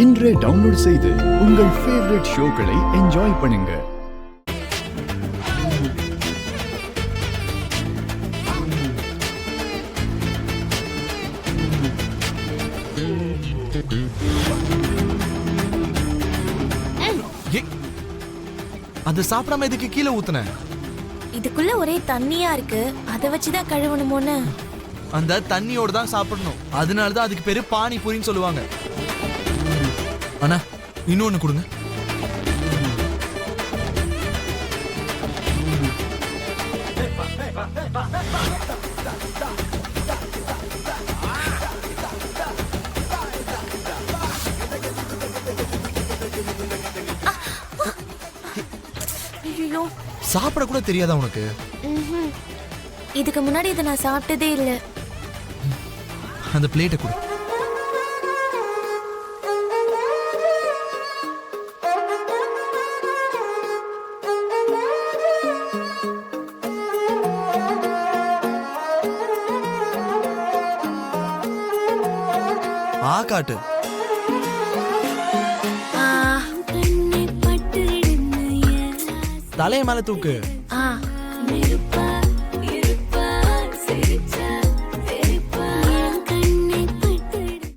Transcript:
இன்றே டவுன்லோட் செய்து உங்கள் ஃபேவரட் ஷோக்களை என்ஜாய் பண்ணுங்க. அது சாப்பிடாம இதுக்கு கீழே ஊத்துன? இதுக்குள்ள ஒரே தண்ணியா இருக்கு, அதை வச்சுதான் கழுவணுமோன்னு. அந்த தண்ணியோட தான் சாப்பிடணும், அதனாலதான் அதுக்கு பேரு பானிபூரின்னு சொல்லுவாங்க. அண்ணா இன்னொன்னு கொடுங்க. ஐயோ, சாப்பிட கூட தெரியாதா உனக்கு? இதுக்கு முன்னாடி இதை நான் சாப்பிட்டதே இல்ல. அந்த பிளேட்டை கொடு. காட்டு. தலைய மேல தூக்கு.